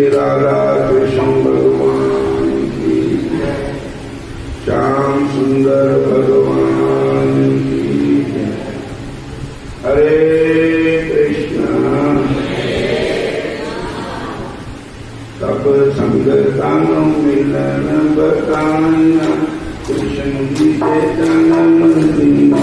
बोलिए राधा कृष्ण भगवान की जय, श्याम सुंदर भगवान की जय। हरे कृष्ण सब संगतानो मिलन बताना, कृष्ण जी के जन्म दिन।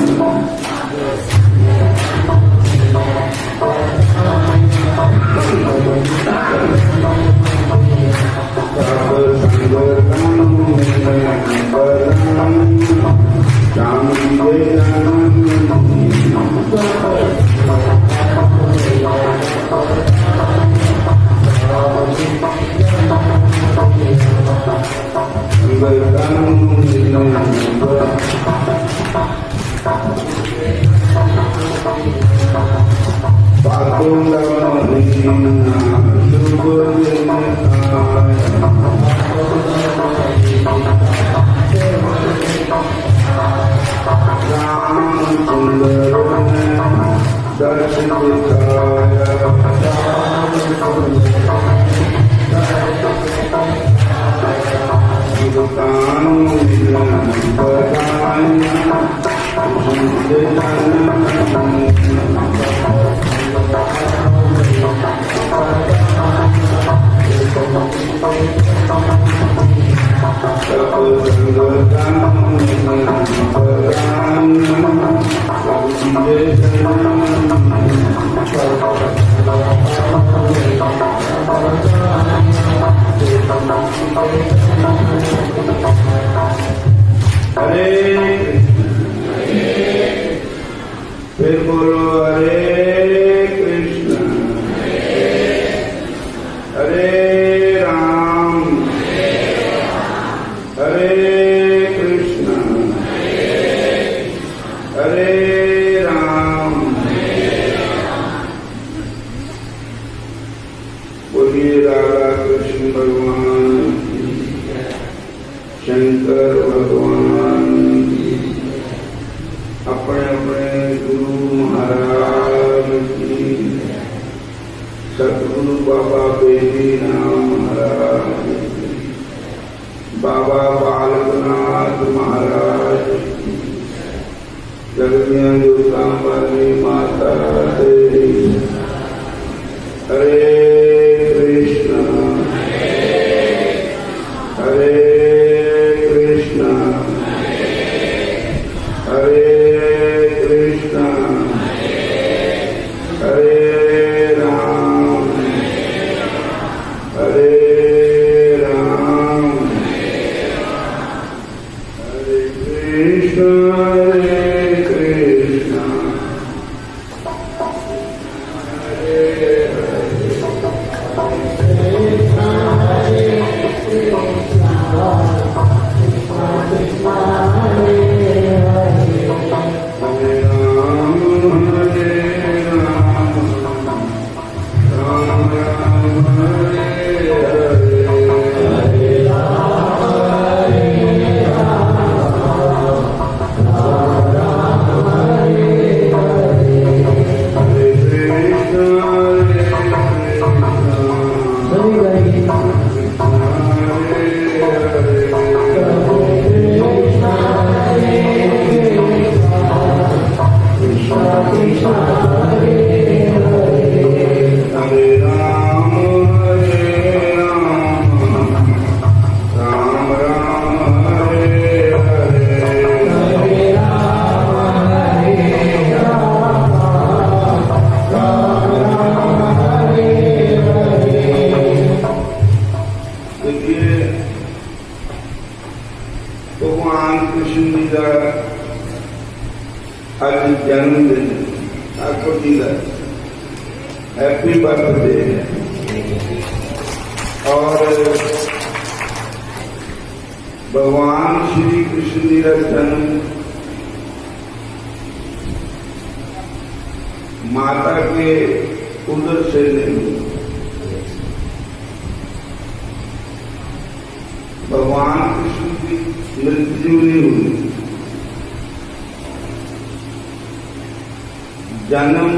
जन्म,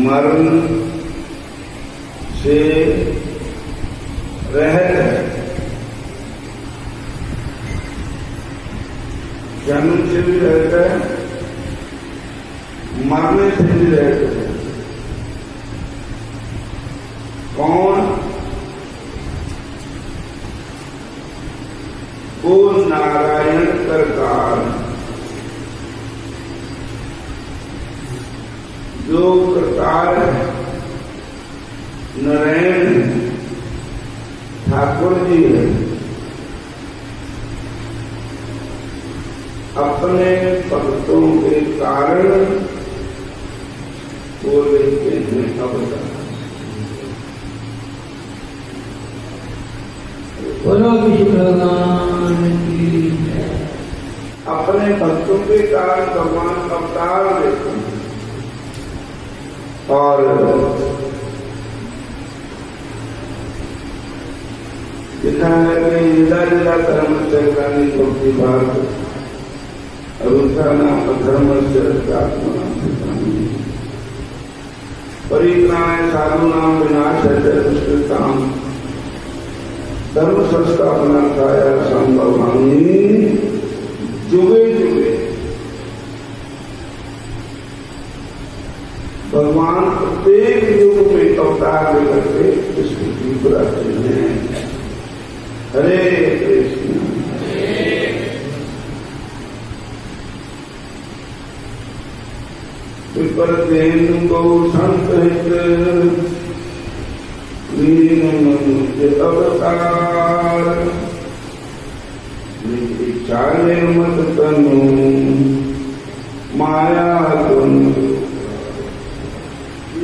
मरण से रहत है, जन्म से भी रहता है, मरने से भी रहता है। कौन? वो नारायण करतार, जो करतार है, नारायण ठाकुर जी है, अपने भक्तों के कारण वो लेते हैं अवतार। बोलो विष्णु भगवान की जय। अपने भक्तों के कारण भगवान अवतार लेते हैं और लिखा है कि जिला जिला धर्म चक्रानी भक्ति भाग और उसका नाम अधर्म से आत्मा परित्राण साधु नाम विनाश है दुष्कृताम धर्म संस्थापना काया संभवामी जुगे जुगे। भगवान प्रत्येक युग में अवतार लेकर के इसकी जीव रहते हैं। हरे कृष्ण। विपर तेन गौ संत लीन मनुष्य अवतार इच्छा निर्मत तनु माया तुम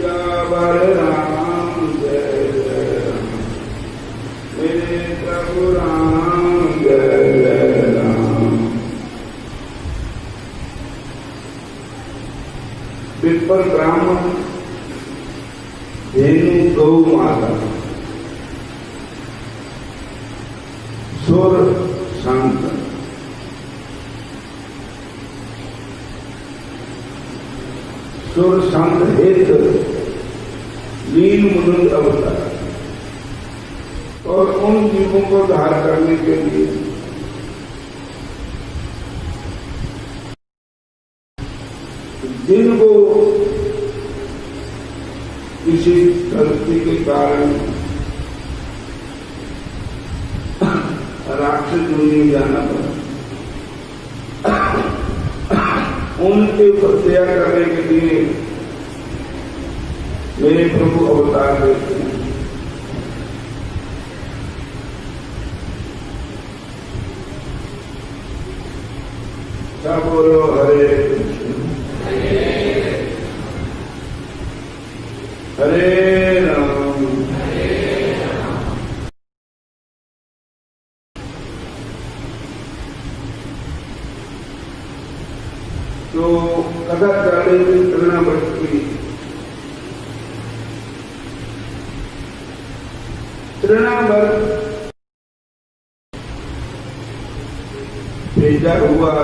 राम जय जय राम मेरे प्रभु राम जय जय राम। विपर ब्राह्मण धेनु गौ माता सुर शांत सुर शांत हेत लीन मुनुद अवतार और उन जीवों को धार करने के लिए जिनको किसी गलती के कारण राक्षस दुनिया जाना पड़ा, उनके प्रत्याग करने के लिए मेरे प्रभु अवतार देते हैं। सब बोलो हरे कृष्ण हरे राम। तो कथा चाले तृणावर्त की तृणावर्त भेजा हुआ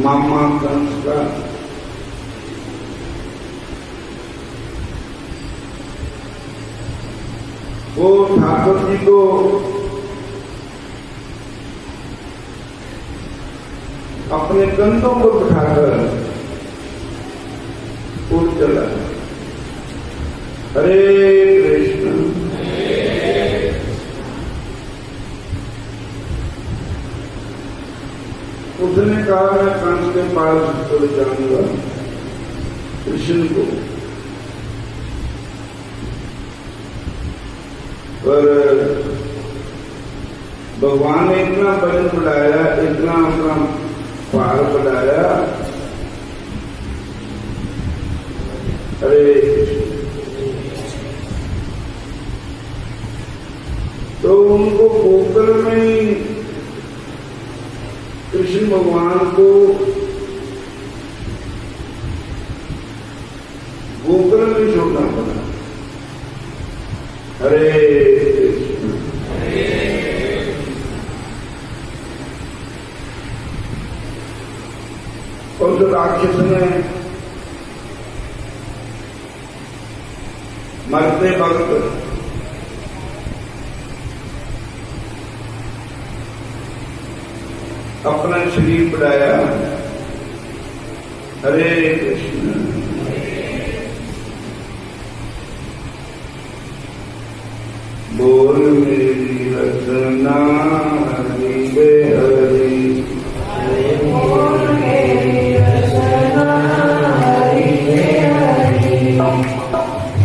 मामा कंस का वो ठाकुर जी को अपने कंधों पर बिठाकर उठ चला। हरे कृष्ण। उसने कहा मैं कंस के पास चले जाऊंगा कृष्ण को, पर भगवान ने इतना बल बढ़ाया, इतना अपना पार बढ़ाया। अरे तो उनको गोकुल में कृष्ण भगवान को गोकुल में छोड़ना पड़ा। हरे कृष्ण। और जो राक्षस ने मरते वक्त अपना शरीर बढ़ाया। हरे कृष्ण। बोल मेरी रचना हरि वे हरि, बोल मेरी रचना हरि वे हरि,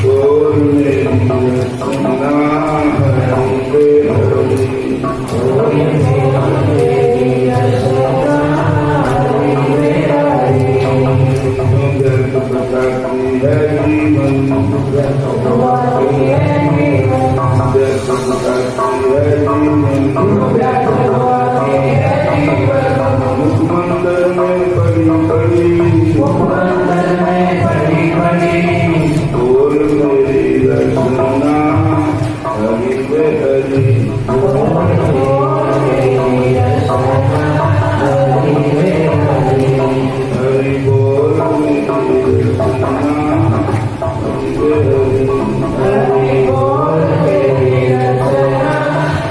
बोल मेरी रचना हरि वे हरि, बोल मेरी रचना हरि वे हरि। जगत बताती है जीवन, जगत बताती है जीवन, मुखमंडल में पड़ी पड़ी, मुखमंडल में पड़ी पड़ी, बोल मेरी रचना हरि वे हरि, बोल मेरी रचना हरि वे हरि, हरि बोल मेरी रचना हरि वे हरि, हरि बोल मेरी रचना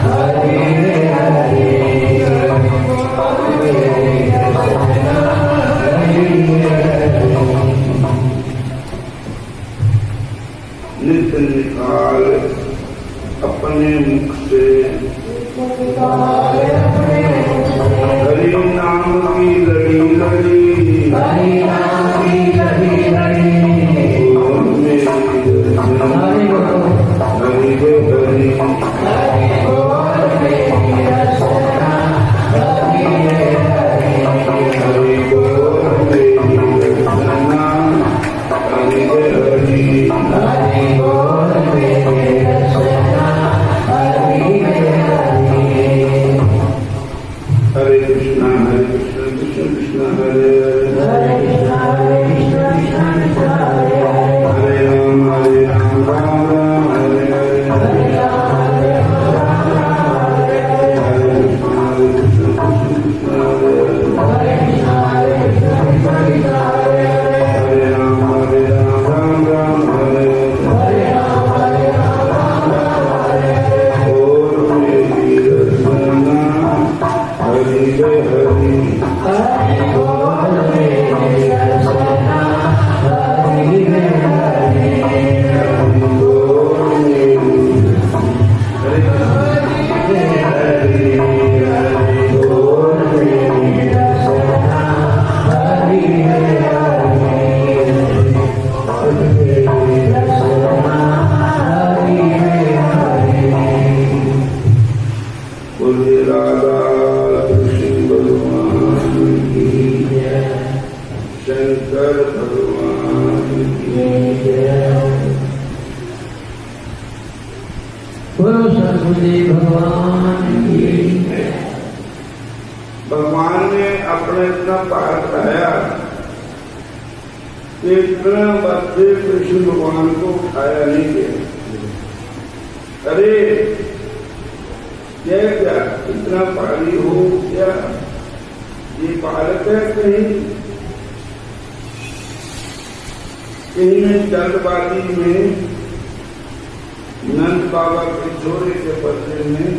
हरि वे हरि, हरि बोल मेरी रचना हरि वे हरि। नित्य निकाल अपने मुख से हरि नाम की लड़ी लड़ी, हरि नाम की लड़ी लड़ी, बोल मेरी रचना हरि बोल हरि वे हरि, हरि बोल मेरी रचना हरि वे हरि, हरि बोल मेरी रचना हरि वे हरि, हरि बोल मेरी रचना हरि वे हरि। हरे कृष्ण कृष्ण कृष्ण हरे हरे, हरे कृष्ण कृष्ण कृष्ण हरे हरे, हरे राम राम राम हरे हरे, हरे राम हरे हरे, हरे कृष्ण कृष्ण हरे हरे, हरे कृष्ण कृष्ण कृष्ण हरे हरे, हरे राम राम हरे हरे, हरे राम हरे हरे, बोल मेरी रचना हरि वे हरि, हरि बोल मेरी रचना हरि वे हरि, हरि बोल मेरी हरे हरि, हरि बोल मेरी रचना हरि वे हरि, बोल मेरी रचना हरि वे हरि। बोले राधा कृष्ण भगवान की, शंकर भगवान की, बोलो सरस्वती भगवान की। भगवान ने अपने इतना पार कराया कि इतना बच्चे कृष्ण भगवान को उठाया नहीं गया। अरे ये क्या इतना पारी हो क्या, ये बालक है कहीं में जल्दबाजी में नंद बाबा के छोरे के बदले में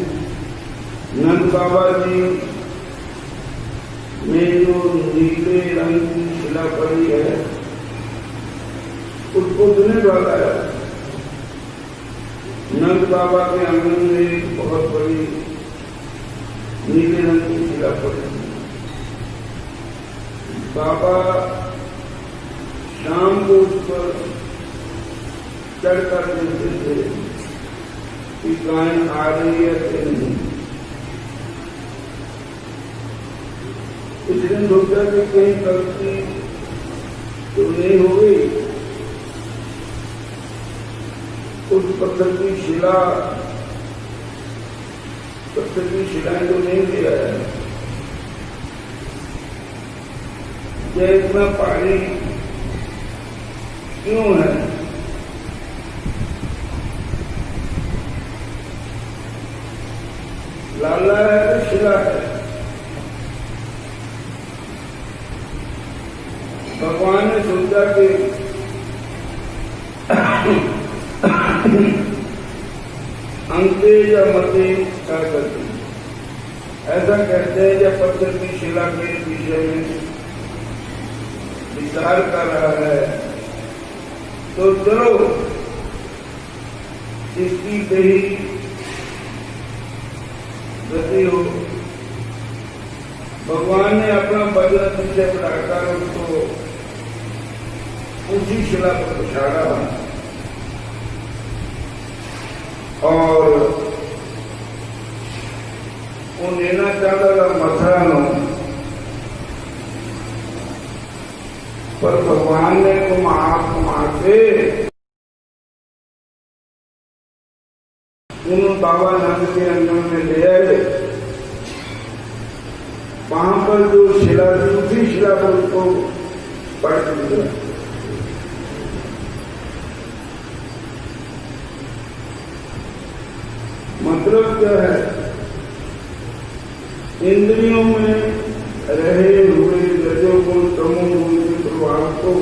नंद बाबा जी में जो नीले रंग की शिला पड़ी है उसको धुने वाला है। नंद बाबा के आंगन में एक बहुत बड़ी नीले रंग की शिला पड़ी। बाबा शाम को उस पर चढ़कर देखते थे कि गाय आ रही है कि नहीं। इस दिन सोचा कि कहीं गलती तो नहीं हो गई। उस पत्थर की शिलाएं तो नहीं दिया है। यह इतना पानी क्यों है? लाला है तो शिला है। भगवान ने सोचा कि अंते या मते क्या करते, ऐसा कहते हैं जब पत्थर की शिला के विषय में विचार कर रहा है तो चलो इसकी सही गति हो। भगवान ने अपना वज्र पीछे बढ़ाकर उसको ऊंची शिला पर बिछाड़ा और वो लेना चाहता था मथुरा में, पर भगवान ने घुमा के उन बाबा नंद के अंदर में ले आए। वहां पर जो शिला थी उसी शिला पर उसको पढ़ दिया। मतलब क्या है, इंद्रियों में रहे हुए रजोगुण तमोगुण के प्रभाव को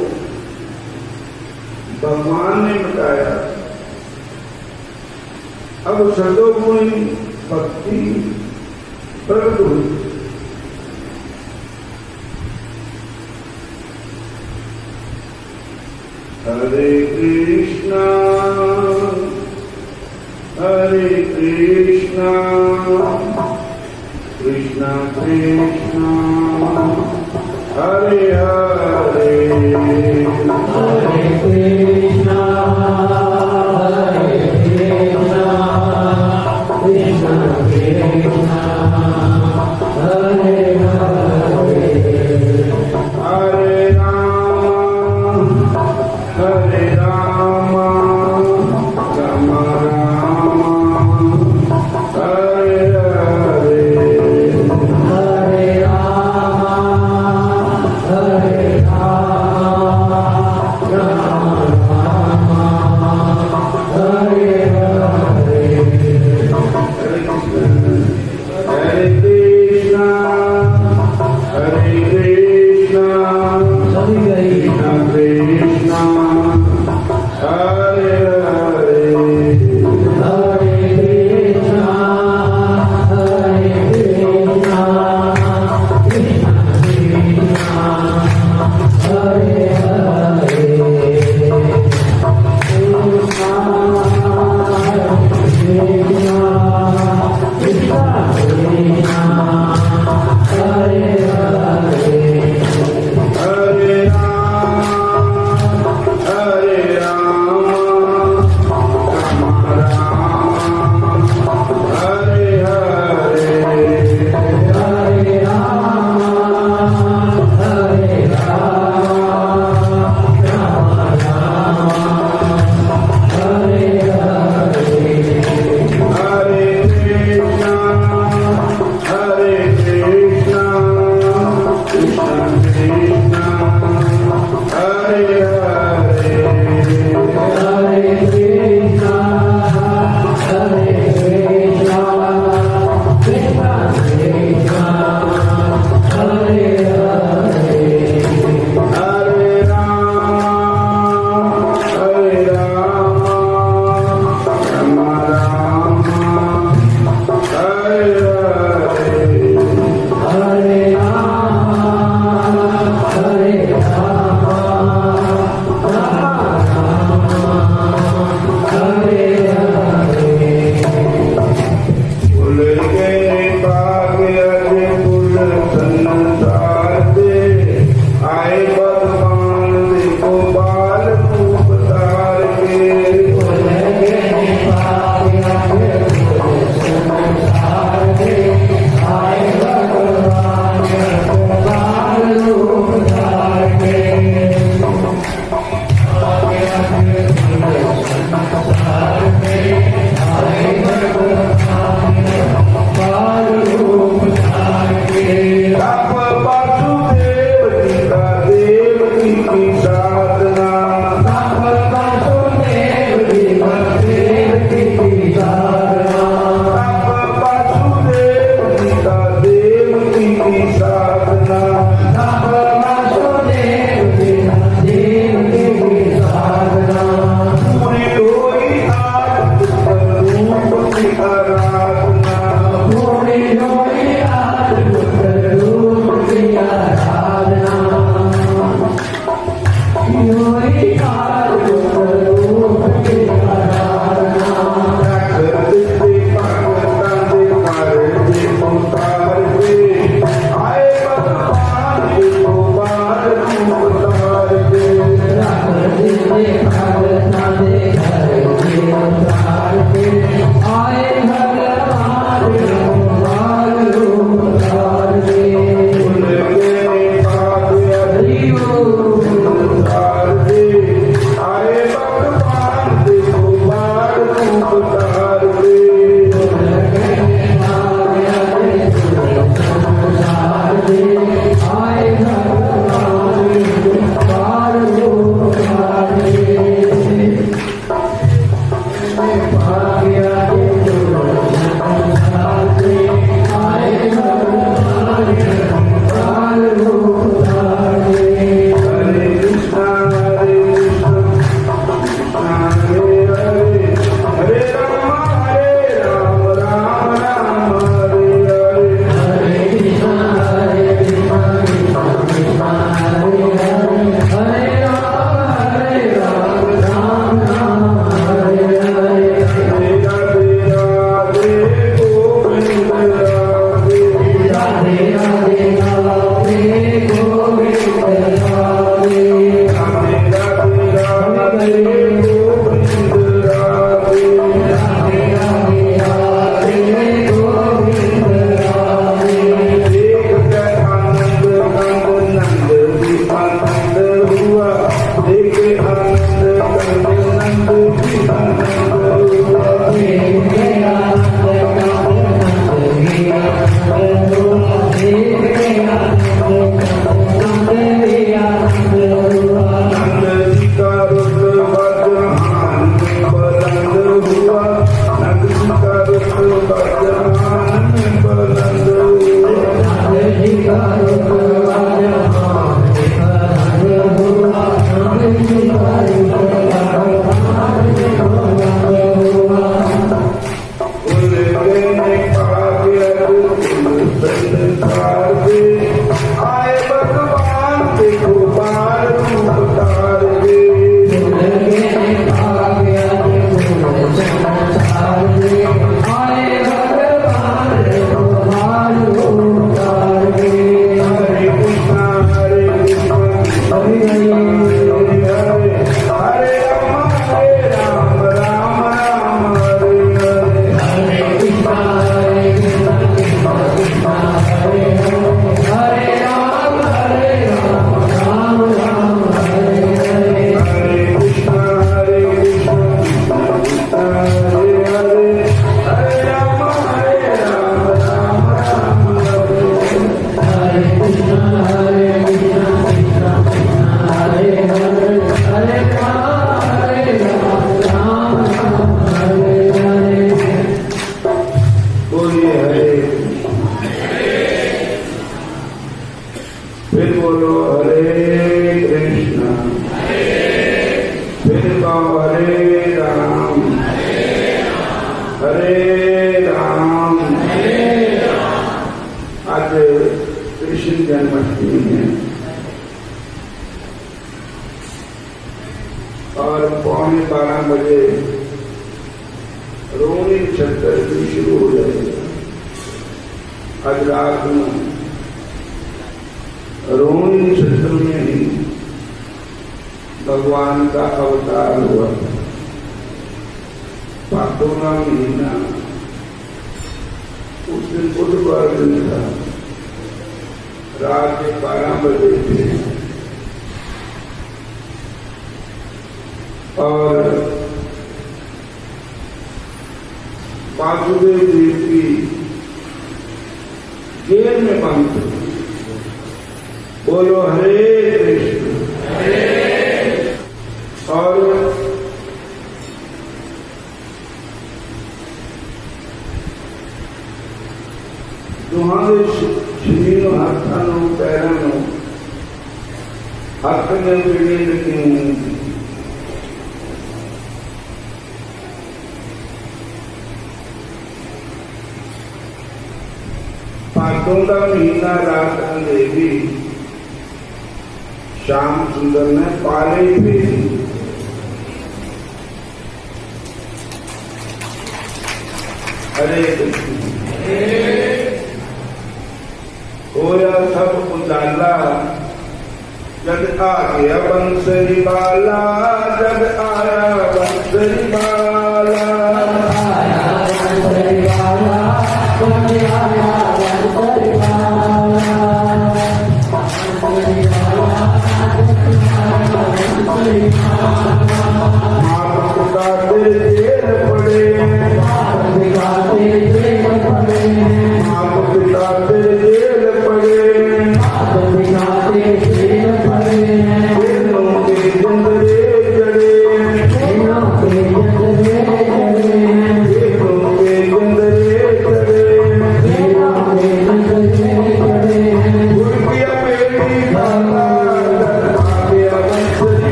भगवान ने मिटाया। अब सदोगुण भक्ति प्रकट हुई। हरे कृष्णा कृष्णा कृष्णा हरे हरे हरे कृष्णा कृष्णा कृष्णा हरे हरे हरे राम राम राम हरे हरे हरे हरे राम। आज कृष्ण जन्माष्टमी है और 11:15 बजे रोहिणी नक्षत्र भी शुरू हो जाएगा। आज रात में रोहिणी नक्षत्र में ही भगवान का अवतार हुआ। पातों का महीना उस दिन बुधवार दिन था, रात के 12 बजे थे और वासुदेव जी की जेल में बंद थे। बोलो हरे कृष्ण। और तुम्हारे शरीर हाथों पैरों हाथ में पीड़ी क्यों? पातों का महीना रात अंधेरी, श्याम सुंदर ने पाले फेरी। हरे कृष्ण। होया सब उजाला जग आ गया बंसरी बाला, जग आया बंसरी बाला।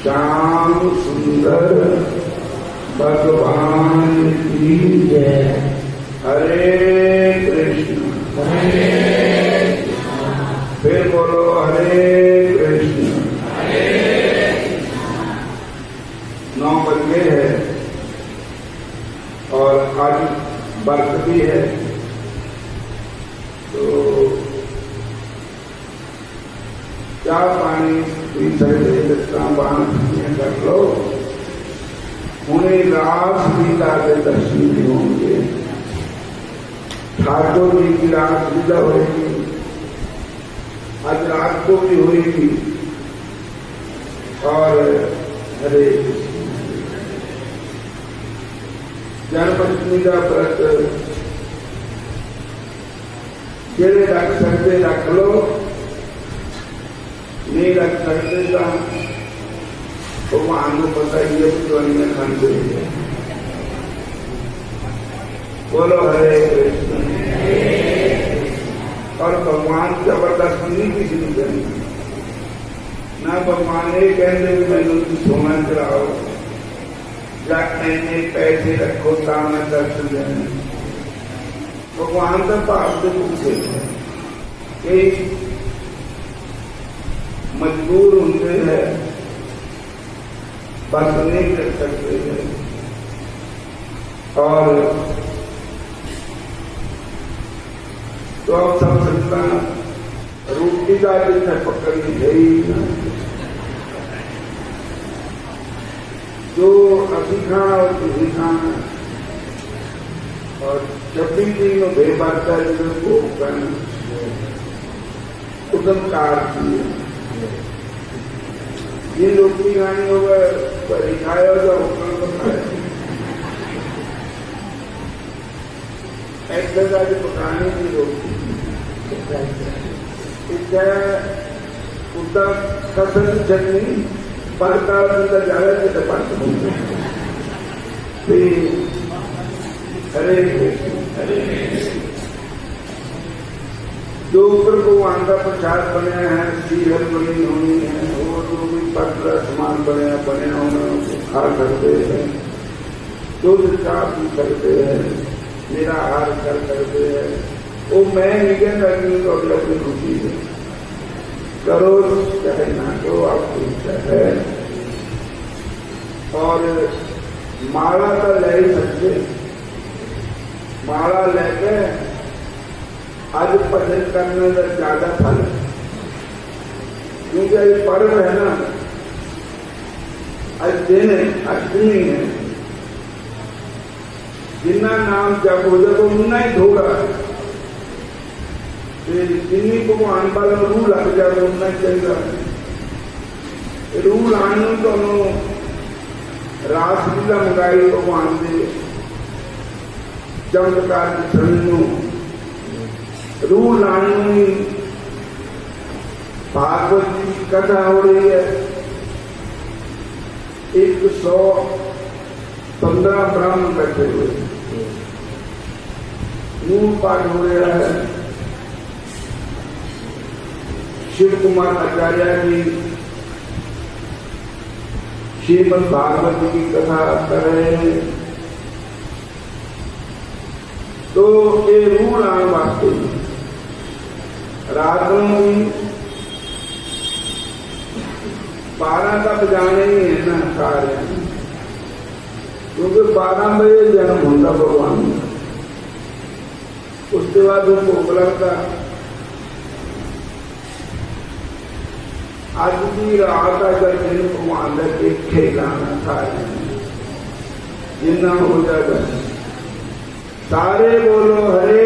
श्याम सुंदर भगवान की जय। हरे कृष्ण। फिर बोलो हरे कृष्ण। 9 बज गए है और आज बर्फ भी है, तो चाय पानी कर लो। उन्हें रास लीला के दर्शन भी होंगे। ठाकुर जी की रात विदा होगी, आज रात को भी होगी। और हरे जन्माष्टमी का व्रत जेड़े रख सकते रख लो, नहीं रख सकते तो भगवान को पता ही है कि अन्य खाते हैं। बोलो हरे कृष्ण। और भगवान जबरदस्त नहीं किसी ने करनी ना। भगवान ये कहते भी मैंने सोना चढ़ाओ या इन्ने पैसे रखो ता मैं दर्शन देना। भगवान का भाव से पूछे कि मजबूर होते हैं, बस नहीं कर सकते हैं। और तो अब सब सकता रोटी का जितना पकड़नी है ही ना। जो अभी खाना और तुझी खाना और 26 दिन में बेबारता को उदम कार किए ये रोटी खानी होगा पर खाया होगा उतना तो खाया। एक जगह जो पकाने की रोटी उसका कसर चटनी पड़ता ज्यादा से पड़ता। हरे हरे जो ऊपर भगवान का प्रसाद बने हैं, सीरियल बनी होनी है, और जो भी पत्र सामान बने होना खा सकते हैं, जो जिसका पी सकते हैं, निराहार कर सकते हैं। वो मैं नहीं कहता कि तो अगला अपनी खुशी है करो चाहे ना करो, आपको इच्छा है। और माला तो ले ही सकते, माला लेके आज भजन करने का ज्यादा फल है, क्योंकि आज पर्व है ना, आज दिन है, अष्टमी है। जिन्ना नाम जब हो जाए उन्ना ही थोड़ा जिन्नी भगवान वाला रूह लग जाए उन्ना ही चाहिए। रूह लाने तो रास लीला मंगाई भगवान से चमत्कार की छड़ी रूह लानी। भागवत की कथा हो रही है, 115 ब्राह्मण बैठे हुए, मूल पाठ हो रहा है। शिव कुमार आचार्य जी श्रीमद् भागवत की कथा कर रहे हैं। तो ये रूह लाने वास्ते रात में 12 का बजाने ही है ना कार्य, क्योंकि 12 बजे जन्म होता भगवान का। उसके बाद उनको लगता आज की रात अगर दिन भगवान के खेलाना कार्य जितना हो जाएगा। सारे बोलो हरे